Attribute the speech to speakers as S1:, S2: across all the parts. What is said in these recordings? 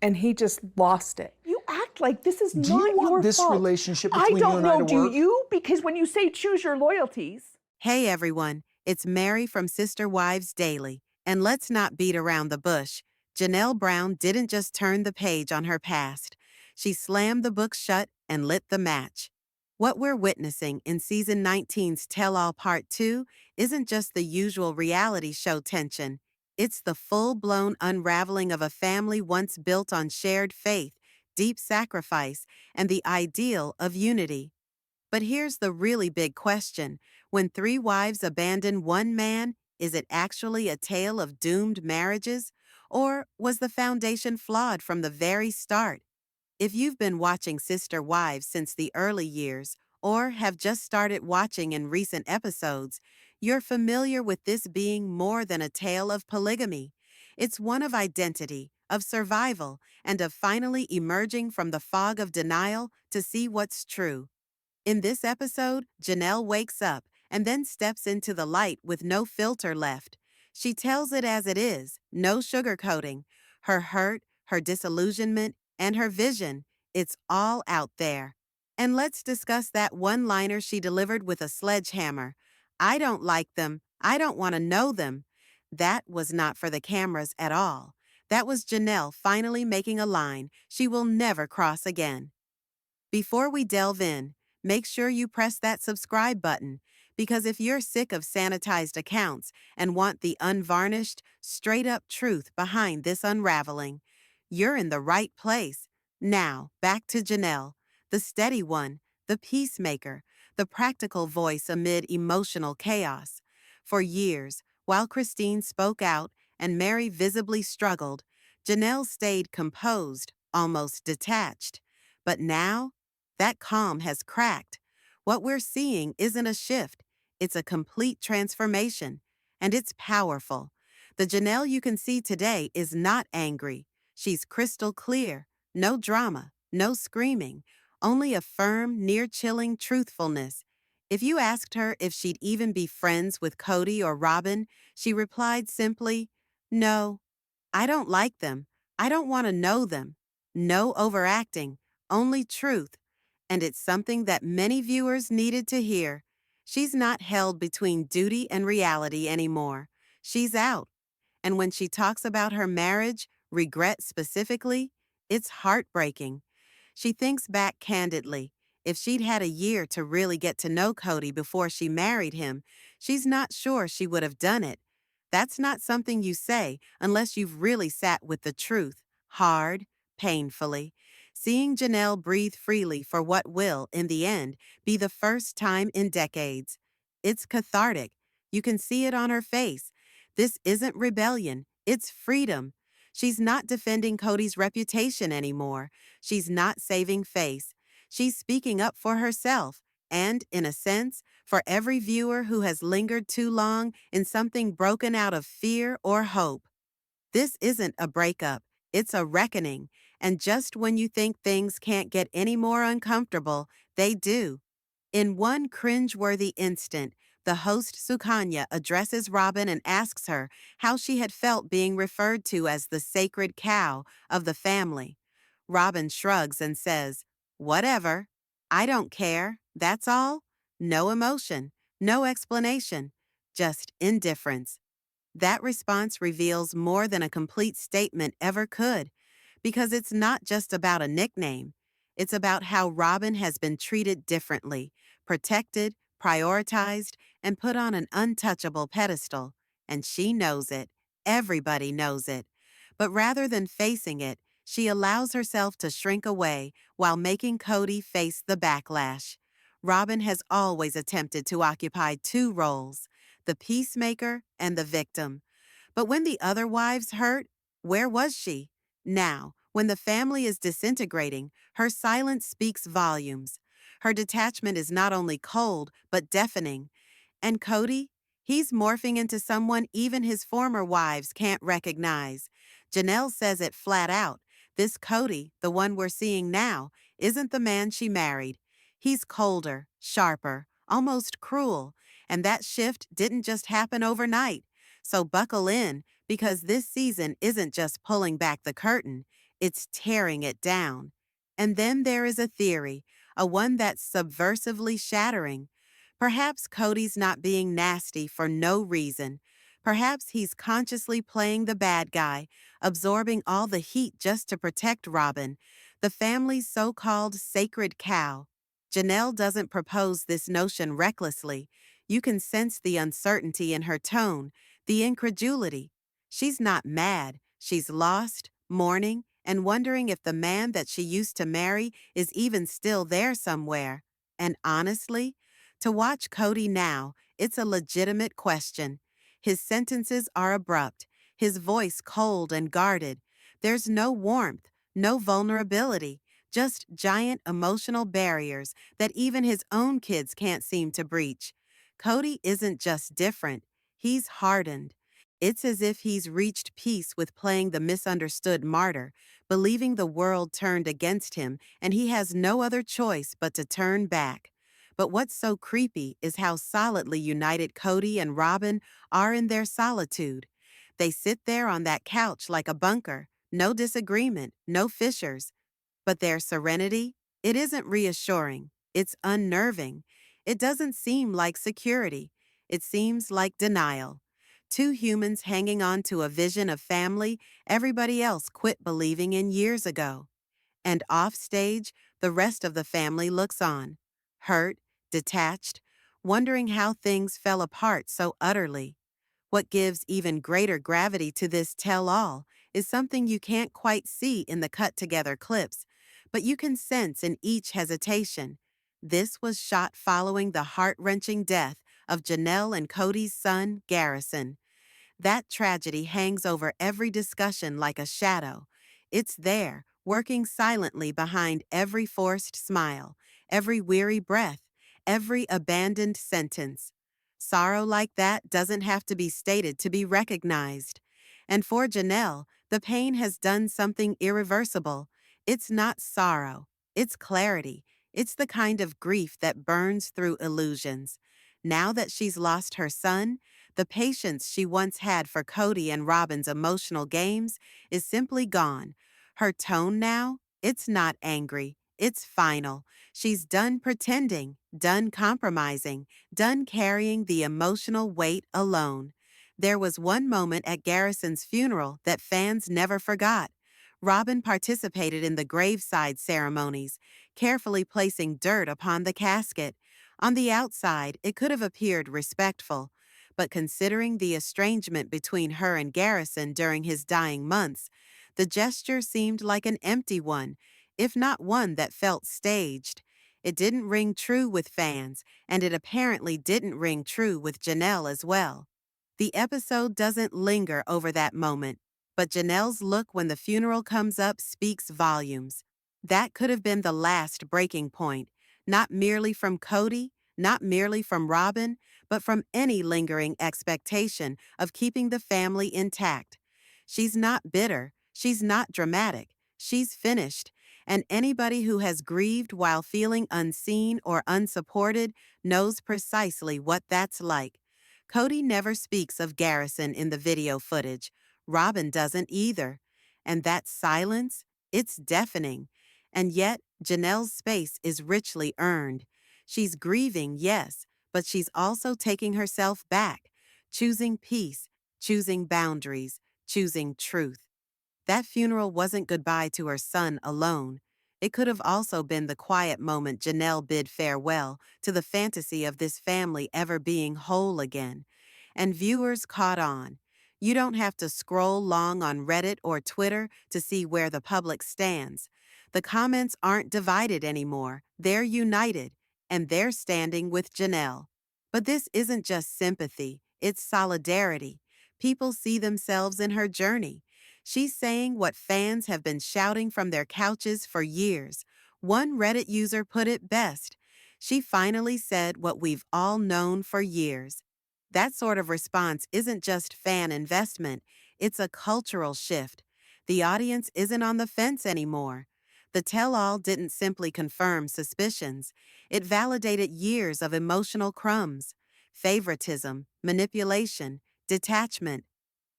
S1: and he just lost it. You act like this is
S2: Do
S1: not
S2: you want
S1: your
S2: this
S1: fault.
S2: relationship
S1: I
S2: between you
S1: don't
S2: and I
S1: know,
S2: to
S1: do
S2: work?
S1: you? Because when you say choose your loyalties.
S3: Hey everyone, it's Meri from Sister Wives Daily, and let's not beat around the bush. Janelle Brown didn't just turn the page on her past. She slammed the book shut and lit the match. What we're witnessing in Season 19's Tell All Part 2 isn't just the usual reality show tension. It's the full-blown unraveling of a family once built on shared faith, deep sacrifice, and the ideal of unity. But here's the really big question. When three wives abandon one man, is it actually a tale of doomed marriages? Or was the foundation flawed from the very start? If you've been watching Sister Wives since the early years, or have just started watching in recent episodes, you're familiar with this being more than a tale of polygamy. It's one of identity, of survival, and of finally emerging from the fog of denial to see what's true. In this episode, Janelle wakes up and then steps into the light with no filter left. She tells it as it is, no sugarcoating. Her hurt, her disillusionment, and her vision, it's all out there. And let's discuss that one-liner she delivered with a sledgehammer. I don't like them. I don't want to know them. That was not for the cameras at all. That was Janelle finally making a line she will never cross again. Before we delve in, make sure you press that subscribe button, because if you're sick of sanitized accounts and want the unvarnished, straight-up truth behind this unraveling, you're in the right place. Now, back to Janelle, the steady one, the peacemaker, the practical voice amid emotional chaos. For years, while Christine spoke out and Meri visibly struggled, Janelle stayed composed, almost detached. But now, that calm has cracked. What we're seeing isn't a shift, it's a complete transformation, and it's powerful. The Janelle you can see today is not angry. She's crystal clear, no drama, no screaming, only a firm, near-chilling truthfulness. If you asked her if she'd even be friends with Kody or Robyn, she replied simply, "No, I don't like them. I don't want to know them. No overacting, only truth." And it's something that many viewers needed to hear. She's not held between duty and reality anymore. She's out. And when she talks about her marriage, regret specifically, it's heartbreaking. She thinks back candidly. If she'd had a year to really get to know Kody before she married him, she's not sure she would have done it. That's not something you say unless you've really sat with the truth, hard, painfully. Seeing Janelle breathe freely for what will, in the end, be the first time in decades. It's cathartic. You can see it on her face. This isn't rebellion, it's freedom. She's not defending Kody's reputation anymore. She's not saving face. She's speaking up for herself and, in a sense, for every viewer who has lingered too long in something broken out of fear or hope. This isn't a breakup, it's a reckoning, and just when you think things can't get any more uncomfortable, they do. In one cringe-worthy instant, the host Sukanya addresses Robyn and asks her how she had felt being referred to as the sacred cow of the family. Robyn shrugs and says, "Whatever. I don't care. That's all." No emotion, no explanation, just indifference. That response reveals more than a complete statement ever could, because it's not just about a nickname. It's about how Robyn has been treated differently, protected, prioritized, and put on an untouchable pedestal. And she knows it. Everybody knows it. But rather than facing it, she allows herself to shrink away while making Kody face the backlash. Robyn has always attempted to occupy two roles, the peacemaker and the victim. But when the other wives hurt, where was she? Now, when the family is disintegrating, her silence speaks volumes. Her detachment is not only cold, but deafening. And Kody? He's morphing into someone even his former wives can't recognize. Janelle says it flat out. This Kody, the one we're seeing now, isn't the man she married. He's colder, sharper, almost cruel, and that shift didn't just happen overnight. So buckle in, because this season isn't just pulling back the curtain, It's tearing it down. And then there is a theory, a one that's subversively shattering. Perhaps Kody's not being nasty for no reason. Perhaps he's consciously playing the bad guy, absorbing all the heat just to protect Robyn, the family's so-called sacred cow. Janelle doesn't propose this notion recklessly. You can sense the uncertainty in her tone, the incredulity. She's not mad, she's lost, mourning, and wondering if the man that she used to marry is even still there somewhere. And honestly, to watch Kody now, it's a legitimate question. His sentences are abrupt, his voice cold and guarded. There's no warmth, no vulnerability, just giant emotional barriers that even his own kids can't seem to breach. Kody isn't just different, he's hardened. It's as if he's reached peace with playing the misunderstood martyr, believing the world turned against him and he has no other choice but to turn back. But what's so creepy is how solidly united Kody and Robyn are in their solitude. They sit there on that couch like a bunker, no disagreement, no fissures. But their serenity, it isn't reassuring. It's unnerving. It doesn't seem like security. It seems like denial. Two humans hanging on to a vision of family everybody else quit believing in years ago. And off stage, the rest of the family looks on, hurt, detached, wondering how things fell apart so utterly. What gives even greater gravity to this tell-all is something you can't quite see in the cut-together clips, but you can sense in each hesitation. This was shot following the heart-wrenching death of Janelle and Kody's son, Garrison. That tragedy hangs over every discussion like a shadow. It's there, working silently behind every forced smile, every weary breath, every abandoned sentence. Sorrow like that doesn't have to be stated to be recognized. And for Janelle, the pain has done something irreversible. It's not sorrow, it's clarity. It's the kind of grief that burns through illusions. Now that she's lost her son, the patience she once had for Kody and Robyn's emotional games is simply gone. Her tone now, it's not angry, it's final. She's done pretending, done compromising, done carrying the emotional weight alone. There was one moment at Garrison's funeral that fans never forgot. Robyn participated in the graveside ceremonies, carefully placing dirt upon the casket. On the outside, it could have appeared respectful, but considering the estrangement between her and Garrison during his dying months, the gesture seemed like an empty one, if not one that felt staged. It didn't ring true with fans, and it apparently didn't ring true with Janelle as well. The episode doesn't linger over that moment, but Janelle's look when the funeral comes up speaks volumes. That could have been the last breaking point, not merely from Kody, not merely from Robyn, but from any lingering expectation of keeping the family intact. She's not bitter, she's not dramatic, she's finished, and anybody who has grieved while feeling unseen or unsupported knows precisely what that's like. Kody never speaks of Garrison in the video footage. Robyn doesn't either. And that silence, it's deafening. And yet, Janelle's space is richly earned. She's grieving, yes, but she's also taking herself back, choosing peace, choosing boundaries, choosing truth. That funeral wasn't goodbye to her son alone. It could have also been the quiet moment Janelle bid farewell to the fantasy of this family ever being whole again. And viewers caught on. You don't have to scroll long on Reddit or Twitter to see where the public stands. The comments aren't divided anymore. They're united, and they're standing with Janelle. But this isn't just sympathy, it's solidarity. People see themselves in her journey. She's saying what fans have been shouting from their couches for years. One Reddit user put it best. She finally said what we've all known for years. That sort of response isn't just fan investment, it's a cultural shift. The audience isn't on the fence anymore. The tell-all didn't simply confirm suspicions. It validated years of emotional crumbs, favoritism, manipulation, detachment.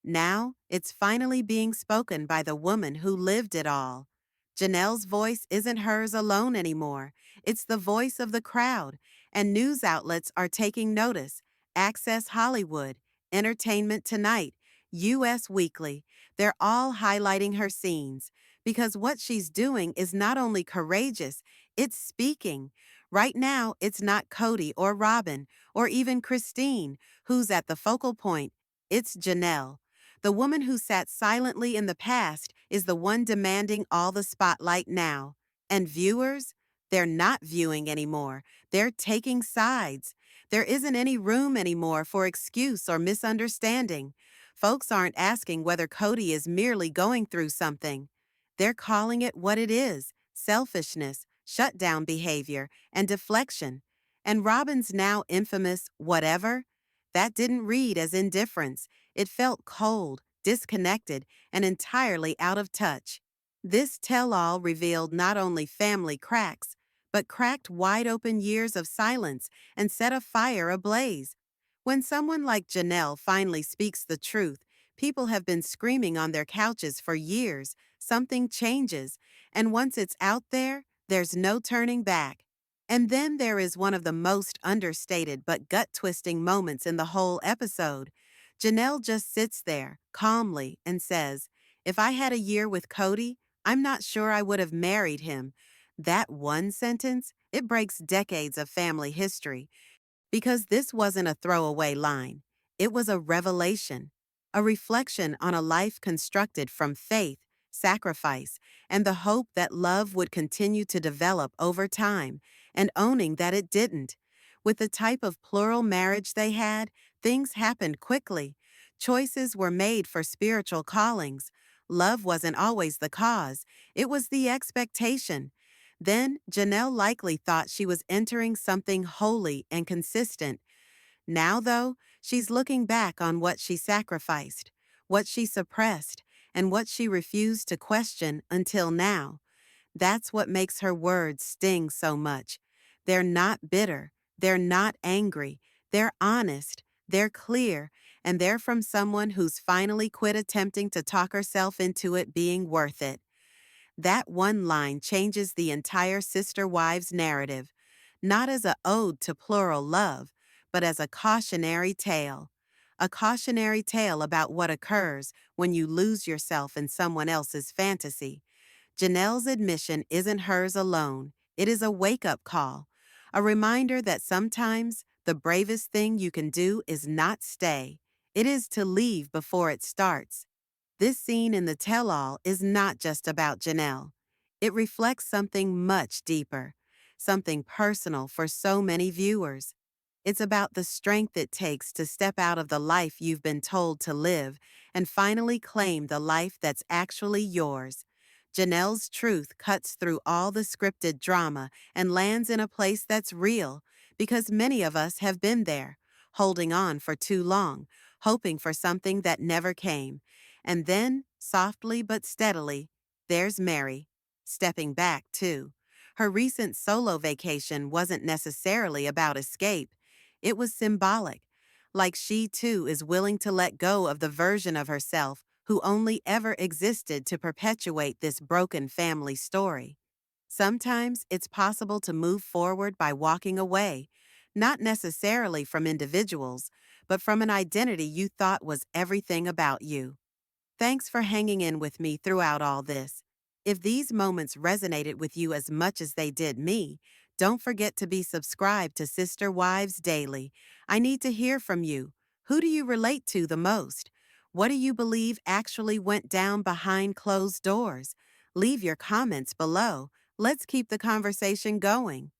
S3: Now, it's finally being spoken by the woman who lived it all. Janelle's voice isn't hers alone anymore. It's the voice of the crowd, and news outlets are taking notice. Access Hollywood, Entertainment Tonight, US Weekly, they're all highlighting her scenes because what she's doing is not only courageous, it's speaking. Right now, it's not Kody or Robyn or even Christine who's at the focal point. It's Janelle. The woman who sat silently in the past is the one demanding all the spotlight now. And viewers? They're not viewing anymore. They're taking sides. There isn't any room anymore for excuse or misunderstanding. Folks aren't asking whether Kody is merely going through something. They're calling it what it is: selfishness, shutdown behavior, and deflection. And Robyn's now infamous whatever? That didn't read as indifference. It felt cold, disconnected, and entirely out of touch. This tell-all revealed not only family cracks, but cracked wide-open years of silence and set a fire ablaze. When someone like Janelle finally speaks the truth, people have been screaming on their couches for years. Something changes, and once it's out there, there's no turning back. And then there is one of the most understated but gut-twisting moments in the whole episode. Janelle just sits there, calmly, and says, "If I had a year with Kody, I'm not sure I would have married him." That one sentence, it breaks decades of family history. Because this wasn't a throwaway line. It was a revelation, a reflection on a life constructed from faith, sacrifice, and the hope that love would continue to develop over time, and owning that it didn't. With the type of plural marriage they had, things happened quickly. Choices were made for spiritual callings. Love wasn't always the cause, it was the expectation. Then, Janelle likely thought she was entering something holy and consistent. Now, though, she's looking back on what she sacrificed, what she suppressed, and what she refused to question until now. That's what makes her words sting so much. They're not bitter, they're not angry, they're honest, they're clear, and they're from someone who's finally quit attempting to talk herself into it being worth it. That one line changes the entire Sister Wives narrative, not as a ode to plural love, but as a cautionary tale. A cautionary tale about what occurs when you lose yourself in someone else's fantasy. Janelle's admission isn't hers alone. It is a wake-up call, a reminder that sometimes the bravest thing you can do is not stay. It is to leave before it starts. This scene in the tell-all is not just about Janelle. It reflects something much deeper, something personal for so many viewers. It's about the strength it takes to step out of the life you've been told to live and finally claim the life that's actually yours. Janelle's truth cuts through all the scripted drama and lands in a place that's real, because many of us have been there, holding on for too long, hoping for something that never came. And then, softly but steadily, there's Meri, stepping back too. Her recent solo vacation wasn't necessarily about escape. It was symbolic, like she too is willing to let go of the version of herself who only ever existed to perpetuate this broken family story. Sometimes it's possible to move forward by walking away, not necessarily from individuals, but from an identity you thought was everything about you. Thanks for hanging in with me throughout all this. If these moments resonated with you as much as they did me, don't forget to be subscribed to Sister Wives Daily. I need to hear from you. Who do you relate to the most? What do you believe actually went down behind closed doors? Leave your comments below. Let's keep the conversation going.